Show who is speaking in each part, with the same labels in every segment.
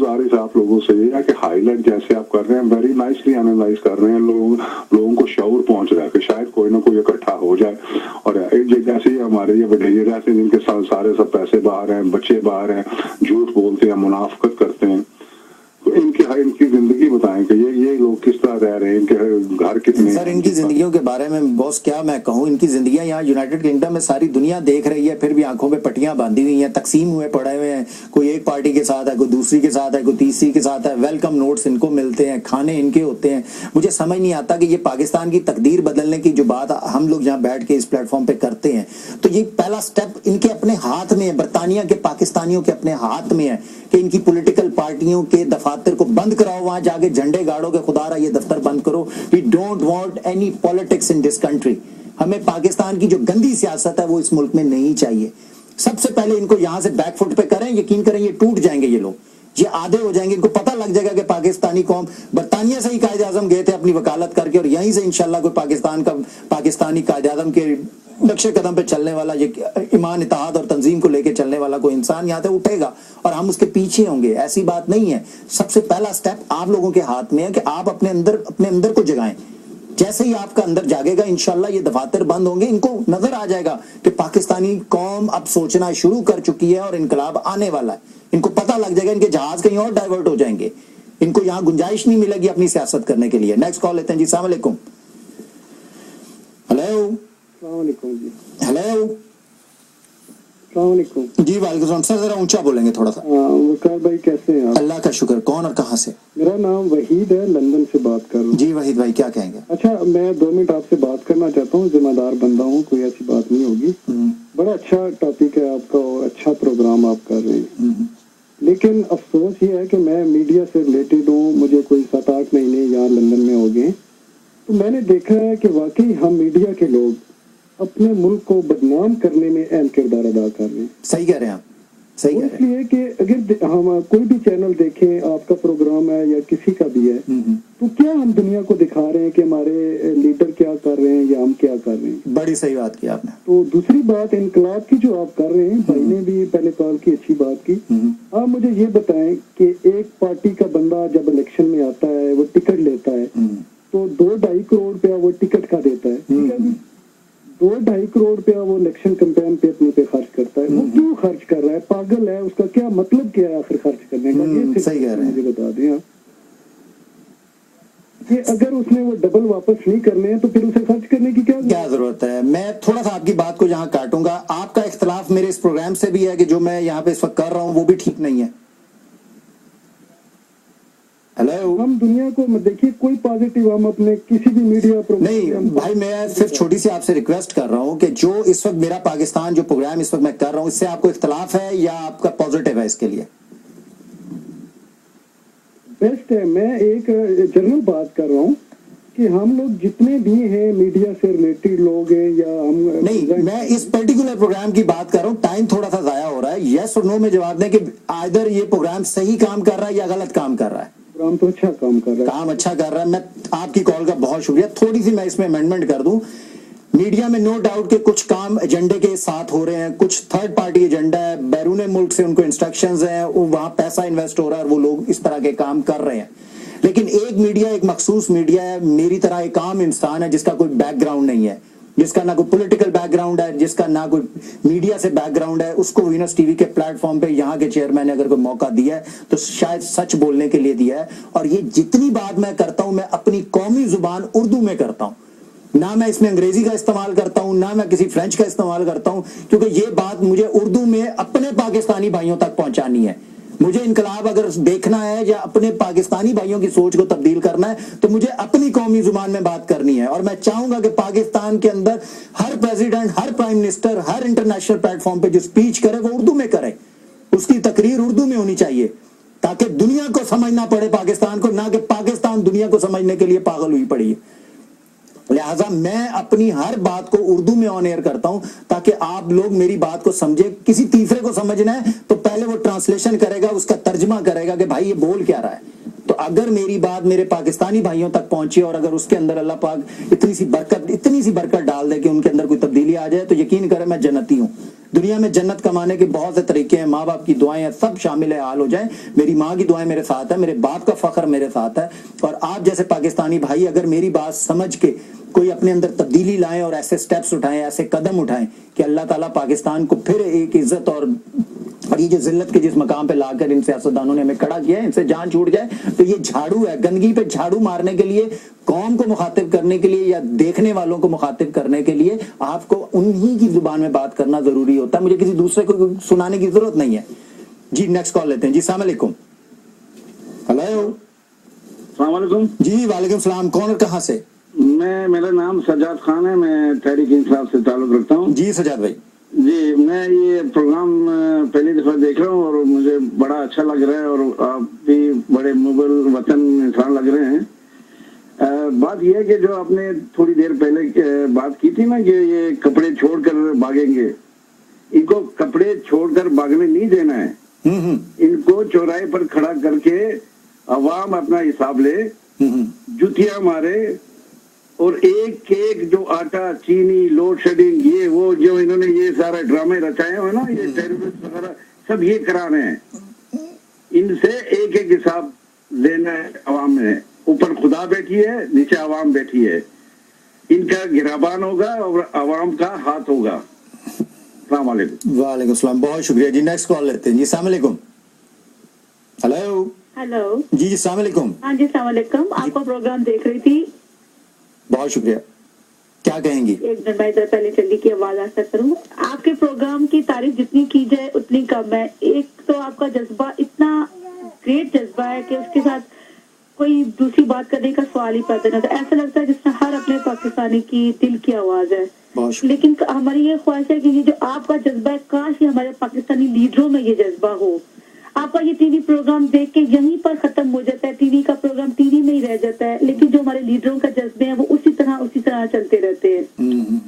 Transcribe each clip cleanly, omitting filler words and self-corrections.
Speaker 1: गुजारिश आप लोगों से ये है कि हाईलाइट जैसे आप कर रहे हैं, वेरी नाइसली एनालाइज कर रहे हैं, लोगों को शऊर पहुंच रहा है कि शायद कोई ना कोई इकट्ठा हो जाए। और जैसे ही हमारे ये वडेयर ऐसे जिनके सारे सब पैसे बाहर हैं, बच्चे बाहर हैं, झूठ बोलते हैं, मुनाफिकत करते हैं, तो इनकी जिंदगी बताएं कि ये लोग किस तरह रह रहे हैं, इनके घर कितने।
Speaker 2: सर इनकी जिंदगियों के बारे में बॉस क्या मैं कहूँ, इनकी जिंदगियां यहाँ यूनाइटेड किंगडम में सारी दुनिया देख रही है, फिर भी आंखों में पट्टियां बांधी हुई हैं, तकसीम हुए पड़े हुए हैं, कोई एक पार्टी के साथ है, कोई दूसरी के साथ है, कोई तीसरी के साथ है, वेलकम नोट्स इनको मिलते हैं, खाने इनके होते हैं। मुझे समझ नहीं आता कि ये पाकिस्तान की तकदीर बदलने की जो बात हम लोग यहाँ बैठ के इस प्लेटफॉर्म पे करते हैं, तो ये पहला स्टेप इनके अपने हाथ में है, बरतानिया के पाकिस्तानियों के अपने हाथ में है कि इनकी पॉलिटिकल पार्टियों के दफातर को बंद कराओ, वहां जाके झंडे गाड़ो के खुदारा ये दफ्तर बंद करो। We don't want any politics in this country. हमें पाकिस्तान की जो गंदी सियासत है वो इस मुल्क में नहीं चाहिए। सबसे पहले इनको यहां से बैकफुट पे करें, यकीन करें ये टूट जाएंगे, ये लोग ये आधे हो जाएंगे। इनको पता लग जाएगा कि पाकिस्तानी कौम बरतानिया से ही कायदे आजम गए थे अपनी वकालत करके, और यहीं से इंशाल्लाह कोई पाकिस्तानी कायदे आजम के नक्शे कदम पे चलने वाला, ये ईमान इत्तेहाद और तंजीम को लेके चलने वाला कोई इंसान यहाँ से उठेगा और हम उसके पीछे होंगे। ऐसी बात नहीं है। सबसे पहला स्टेप आप लोगों के हाथ में है कि आप अपने अंदर को जगाएं। जैसे ही आपका अंदर जागेगा इंशाल्लाह ये दफातर बंद होंगे। इनको नजर आ जाएगा कि पाकिस्तानी कौम अब सोचना शुरू कर चुकी है और इनकलाब आने वाला है। इनको पता लग जाएगा, इनके जहाज कहीं और डाइवर्ट हो जाएंगे, इनको यहाँ गुंजाइश नहीं मिलेगी अपनी सियासत करने के लिए। नेक्स्ट कॉल लेते हैं जी। अस्सलाम वालेकुम। हेलो
Speaker 3: जी।
Speaker 2: हेलो जी वालेकुम सलाम। सर जरा ऊंचा बोलेंगे थोड़ा सा।
Speaker 3: वकार भाई कैसे हैं आप?
Speaker 2: अल्लाह का शुक्र। कौन और कहाँ से?
Speaker 3: मेरा नाम वहीद है, लंदन से बात कर रहा हूँ।
Speaker 2: जी वहीद भाई क्या कहेंगे?
Speaker 3: अच्छा, मैं 2 मिनट आपसे बात करना चाहता हूँ। जिम्मेदार बंदा हूँ, कोई ऐसी बात नहीं होगी। बड़ा अच्छा टॉपिक है आपका और अच्छा प्रोग्राम आप कर रहे हैं, लेकिन अफसोस ये है कि मैं मीडिया से रिलेटेड हूँ। मुझे कोई 7-8 महीने यहाँ लंदन में हो गए, तो मैंने देखा है कि वाकई हम मीडिया के लोग अपने मुल्क को बदनाम करने में अहम किरदार अदा कर रहे हैं।
Speaker 2: सही कह रहे हैं आप, सही कह रहे हैं।
Speaker 3: इसलिए कि अगर हम कोई भी चैनल देखें, आपका प्रोग्राम है या किसी का भी है, तो क्या हम दुनिया को दिखा रहे हैं कि हमारे लीडर क्या कर रहे हैं या हम क्या कर रहे हैं?
Speaker 2: बड़ी सही बात की आपने।
Speaker 3: तो दूसरी बात इनकलाब की जो आप कर रहे हैं, भाई ने भी पहले कॉल की, अच्छी बात की। आप मुझे ये बताएं कि एक पार्टी का बंदा जब इलेक्शन में आता है, वो टिकट लेता है, तो 2-2.5 करोड़ रुपया वो टिकट का देता है, ठीक है जी। 2-2.5 करोड़ रुपया वो इलेक्शन कैंपेन पे अपने पे खर्च करता है। वो क्यों खर्च कर रहा है? पागल है? उसका क्या मतलब क्या है आखिर खर्च करने का? ये
Speaker 2: सही कह रहे हैं।
Speaker 3: मुझे बता दें आप कि अगर उसने वो डबल वापस नहीं करने हैं तो फिर उसे खर्च करने की क्या
Speaker 2: जरूरत है? मैं थोड़ा सा आपकी बात को यहाँ काटूंगा। आपका इख्तलाफ मेरे इस प्रोग्राम से भी है कि जो मैं यहाँ पे इस वक्त कर रहा हूँ वो भी ठीक नहीं है। हेलो,
Speaker 3: हम दुनिया को देखिए, कोई पॉजिटिव हम अपने किसी भी मीडिया
Speaker 2: नहीं भाई, मैं सिर्फ छोटी सी आपसे रिक्वेस्ट कर रहा हूँ कि जो इस वक्त मेरा पाकिस्तान जो प्रोग्राम इस वक्त मैं कर रहा हूँ, इससे आपको इख्तलाफ है या आपका पॉजिटिव है इसके लिए?
Speaker 3: बेस्ट है। मैं एक जनरल बात कर रहा हूँ कि हम लोग जितने भी हैं मीडिया से रिलेटेड लोग हैं या हम
Speaker 2: नहीं, मैं इस पर्टिकुलर प्रोग्राम की बात कर रहा हूँ। टाइम थोड़ा सा जाया हो रहा है। यस और नो में जवाब दें कि आइदर ये प्रोग्राम सही काम कर रहा है या गलत काम कर रहा है।
Speaker 3: प्रोग्राम तो अच्छा काम कर रहा है,
Speaker 2: काम अच्छा कर रहा है। मैं आपकी कॉल का बहुत शुक्रिया। थोड़ी सी मैं इसमें अमेंडमेंट कर दूं। मीडिया में नो डाउट के कुछ काम एजेंडे के साथ हो रहे हैं, कुछ थर्ड पार्टी एजेंडा है, बैरून मुल्क से उनको इंस्ट्रक्शंस हैं, वहां पैसा इन्वेस्ट हो रहा है और वो लोग इस तरह के काम कर रहे हैं। लेकिन एक मीडिया, एक मखसूस मीडिया है, मेरी तरह एक आम इंसान है जिसका कोई बैकग्राउंड नहीं है, जिसका ना कोई पॉलिटिकल बैकग्राउंड है, जिसका ना कोई मीडिया से बैकग्राउंड है, उसको वीनस टीवी के प्लेटफॉर्म पे यहाँ के चेयरमैन ने अगर कोई मौका दिया है तो शायद सच बोलने के लिए दिया है। और ये जितनी बात मैं करता हूं, मैं अपनी कौमी जुबान उर्दू में करता हूं, ना मैं इसमें अंग्रेजी का इस्तेमाल करता हूं, ना मैं किसी फ्रेंच का इस्तेमाल करता हूं, क्योंकि ये बात मुझे उर्दू में अपने पाकिस्तानी भाइयों तक पहुंचानी है। मुझे इनकलाब अगर देखना है या अपने पाकिस्तानी भाइयों की सोच को तब्दील करना है तो मुझे अपनी कौमी जुबान में बात करनी है। और मैं चाहूंगा कि पाकिस्तान के अंदर हर प्रेसिडेंट, हर प्राइम मिनिस्टर, हर इंटरनेशनल प्लेटफॉर्म पे जो स्पीच करे वो उर्दू में करे, उसकी तकरीर उर्दू में होनी चाहिए, ताकि दुनिया को समझना पड़े पाकिस्तान को, ना कि पाकिस्तान दुनिया को समझने के लिए पागल हुई पड़ी है। लिहाजा मैं अपनी हर बात को उर्दू में ऑन एयर करता हूं ताकि आप लोग मेरी बात को समझे। किसी तीसरे को समझना है तो पहले वो ट्रांसलेशन करेगा, उसका तर्जमा करेगा कि भाई ये बोल क्या रहा है। तो अगर मेरी बात मेरे पाकिस्तानी भाइयों तक पहुंची और अगर उसके अंदर अल्लाह पाक इतनी सी बरकत डाल दे कि उनके अंदर कोई तब्दीली आ जाए, तो यकीन करें मैं जन्नती हूं। दुनिया में जन्नत कमाने के बहुत से तरीके हैं, माँ बाप की दुआएं हैं, सब शामिल है, हाल हो जाए। मेरी माँ की दुआएं मेरे साथ है, मेरे बाप का फख्र मेरे साथ है, और आप जैसे पाकिस्तानी भाई अगर मेरी बात समझ के कोई अपने अंदर तब्दीली लाएं और ऐसे स्टेप्स उठाएं, ऐसे कदम उठाएं कि अल्लाह ताला पाकिस्तान को फिर एक इज्जत और ये जो जिल्लत के जिस मकाम पे लाकर इन सियासतदानों ने हमें खड़ा किया है, इनसे जान छूट जाए, तो ये झाड़ू है, गंदगी पे झाड़ू मारने के लिए, कौम को मुखातिब करने के लिए या देखने वालों को मुखातिब करने के लिए आपको उन्हीं की जुबान में बात करना जरूरी होता है, मुझे किसी दूसरे को सुनाने की जरूरत नहीं है। जी नेक्स्ट कॉल लेते हैं। जी अस्सलाम वालेकुम। हेलो।
Speaker 4: अस्सलाम वालेकुम।
Speaker 2: जी वालेकुम सलाम। कौन और कहाँ से?
Speaker 4: मेरा नाम सजाद खान है, मैं तहरीक इंसाफ से ताल्लुक रखता हूँ।
Speaker 2: जी सजाद भाई।
Speaker 4: जी, मैं ये प्रोग्राम पहली दफा देख रहा हूँ और मुझे बड़ा अच्छा लग रहा है, और आप भी बड़े मुगल वतन इंसान लग रहे हैं। बात यह है कि जो आपने थोड़ी देर पहले बात की थी ना कि ये कपड़े छोड़कर भागेंगे, इनको कपड़े छोड़कर भागने नहीं देना है। इनको चौराहे पर खड़ा करके अवाम अपना हिसाब ले, जुतियां मारे, और एक एक जो आटा, चीनी, लोड शेडिंग, ये वो जो इन्होंने ये सारे ड्रामे रचाए हुए ना, ये टेररिस्ट वगैरह सब ये करा रहे हैं। इनसे एक एक हिसाब लेना है अवाम में। ऊपर खुदा बैठी है, नीचे अवाम बैठी है। इनका गिराबान होगा और अवाम का हाथ होगा। अस्सलाम वालेकुम।
Speaker 2: वालेकुम सलाम, बहुत शुक्रिया जी। नेक्स्ट कॉल लेते हैं। जी अस्सलाम वालेकुम। हेलो।
Speaker 5: हेलो
Speaker 2: जी अस्सलाम वालेकुम।
Speaker 5: हाँ जी अस्सलाम वालेकुम। आपका प्रोग्राम देख रही थी।
Speaker 2: बहुत शुक्रिया। क्या कहेंगी?
Speaker 5: एक मिनट, मैं इधर पहले चली की आवाज आ सकता हूँ। आपके प्रोग्राम की तारीफ जितनी की जाए उतनी कम है। एक तो आपका जज्बा इतना ग्रेट जज्बा है कि उसके साथ कोई दूसरी बात करने का सवाल ही पैदा नहीं होता। ऐसा लगता है जिससे हर अपने पाकिस्तानी की दिल की आवाज है। लेकिन हमारी ये ख्वाहिश है कि ये जो आपका जज्बा है, काश ही हमारे पाकिस्तानी लीडरों में ये जज्बा हो। आपका ये टीवी प्रोग्राम देख के यहीं पर खत्म हो जाता है, टीवी का प्रोग्राम टीवी में ही रह जाता है, लेकिन जो हमारे लीडरों का जज्बे हैं वो उसी तरह चलते रहते हैं।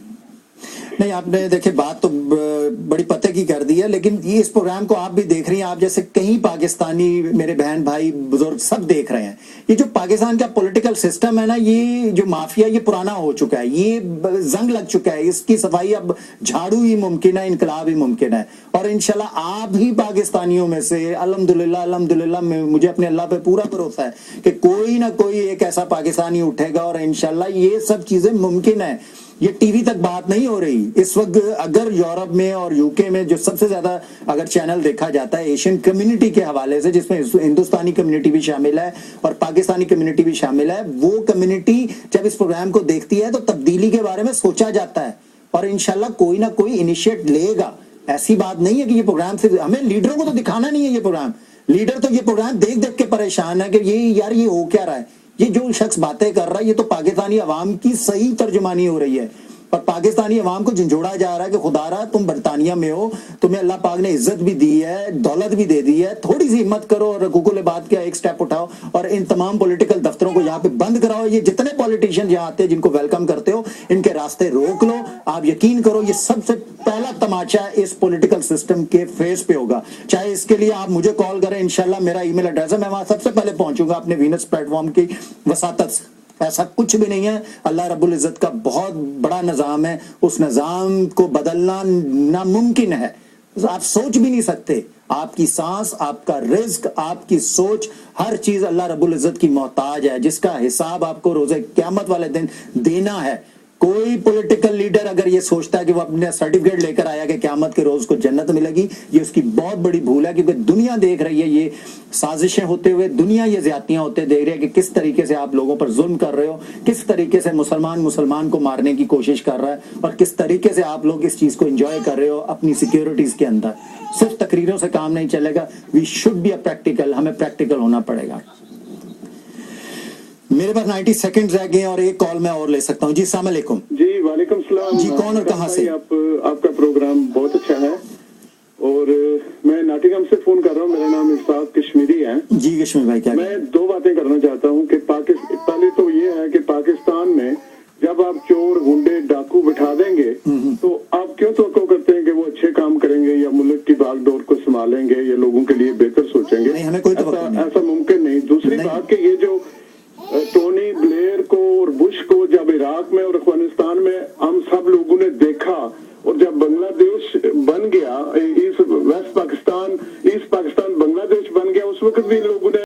Speaker 2: नहीं, आपने देखिए बात तो बड़ी पते की कर दी है, लेकिन ये इस प्रोग्राम को आप भी देख रही हैं, आप जैसे कई पाकिस्तानी मेरे बहन भाई बुजुर्ग सब देख रहे हैं। ये जो पाकिस्तान का पॉलिटिकल सिस्टम है ना, ये जो माफिया, ये पुराना हो चुका है, ये जंग लग चुका है। इसकी सफाई अब झाड़ू ही मुमकिन है, इनकलाब ही मुमकिन है। और इंशाल्लाह आप ही पाकिस्तानियों में से अल्हम्दुलिल्लाह मुझे अपने अल्लाह पे पूरा भरोसा है कि कोई ना कोई एक ऐसा पाकिस्तानी उठेगा और इंशाल्लाह ये सब चीजें मुमकिन है। ये टीवी तक बात नहीं हो रही इस वक्त। अगर यूरोप में और यूके में जो सबसे ज्यादा अगर चैनल देखा जाता है एशियन कम्युनिटी के हवाले से, जिसमें हिंदुस्तानी कम्युनिटी भी शामिल है और पाकिस्तानी कम्युनिटी भी शामिल है, वो कम्युनिटी जब इस प्रोग्राम को देखती है तो तब्दीली के बारे में सोचा जाता है और इंशाल्लाह कोई ना कोई इनिशिएट लेगा। ऐसी बात नहीं है कि ये प्रोग्राम सिर्फ हमें लीडरों को तो दिखाना नहीं है। ये प्रोग्राम लीडर तो ये प्रोग्राम देख देख के परेशान है कि ये यार ये हो क्या रहा है। ये जो शख्स बातें कर रहा है ये तो पाकिस्तानी अवाम की सही तर्जुमानी हो रही है और पाकिस्तानी अवाम को झंझोड़ा जा रहा है कि खुदारा तुम बरतानिया में हो, तुम्हें अल्लाह पाक ने इज्जत भी दी है, दौलत भी दे दी है, थोड़ी सी हिम्मत करो और हुकूकुल बात का एक स्टेप उठाओ और इन तमाम पॉलिटिकल दफ्तरों को यहाँ पे बंद कराओ। ये जितने पॉलिटिशियन यहाँ आते हैं जिनको वेलकम करते हो, इनके रास्ते रोक लो। आप यकीन करो ये सबसे पहला तमाचा इस पॉलिटिकल सिस्टम के फेस पे होगा। चाहे इसके लिए आप मुझे कॉल करें, इंशाल्लाह मेरा ईमेल एड्रेस है, मैं वहां सबसे पहले पहुंचूंगा अपने वीनस प्लेटफॉर्म की वसातत से। ऐसा कुछ भी नहीं है। अल्लाह रब्बुल इज्जत का बहुत बड़ा निजाम है, उस निजाम को बदलना नामुमकिन है। आप सोच भी नहीं सकते। आपकी सांस, आपका रिज्क, आपकी सोच, हर चीज अल्लाह रब्बुल इज्जत की मोहताज है, जिसका हिसाब आपको रोजे क़यामत वाले दिन देना है। कोई पॉलिटिकल लीडर अगर ये सोचता है कि वो अपने सर्टिफिकेट लेकर आया कि क़यामत के रोज को जन्नत मिलेगी, ये उसकी बहुत बड़ी भूल है। क्योंकि दुनिया देख रही है ये साजिशें होते हुए, दुनिया ये ज्यादतियां होते देख रही है कि किस तरीके से आप लोगों पर जुल्म कर रहे हो, किस तरीके से मुसलमान को मारने की कोशिश कर रहा है और किस तरीके से आप लोग इस चीज को एंजॉय कर रहे हो अपनी सिक्योरिटीज के अंदर। सिर्फ तकरीरों से काम नहीं चलेगा। We should be a practical, हमें प्रैक्टिकल होना पड़ेगा। मेरे पास 90 सेकंड्स रह गए और एक कॉल मैं और ले सकता हूँ। जी अस्सलाम वालेकुम।
Speaker 6: जी वालेकुम सलाम।
Speaker 2: जी कौन और कहाँ से?
Speaker 6: आपका प्रोग्राम बहुत अच्छा है और मैं नाटिगम से फोन कर रहा हूँ। मेरा नाम इरफाक कश्मीरी है।
Speaker 2: जी कश्मीर भाई, क्या
Speaker 6: मैं दो बातें करना चाहता हूँ कि पहले तो ये है कि पाकिस्तान में जब आप चोर, गुंडे, डाकू बिठा देंगे तो आप क्यों तवक्को करते हैं कि वो अच्छे काम करेंगे या मुल्क की बागडोर को संभालेंगे या लोगों के लिए बेहतर सोचेंगे?
Speaker 2: नहीं, हमें कोई तवक्को नहीं।
Speaker 6: ऐसा मुमकिन नहीं। दूसरी बात कि ये जो टोनी ब्लेयर को और बुश को जब इराक में और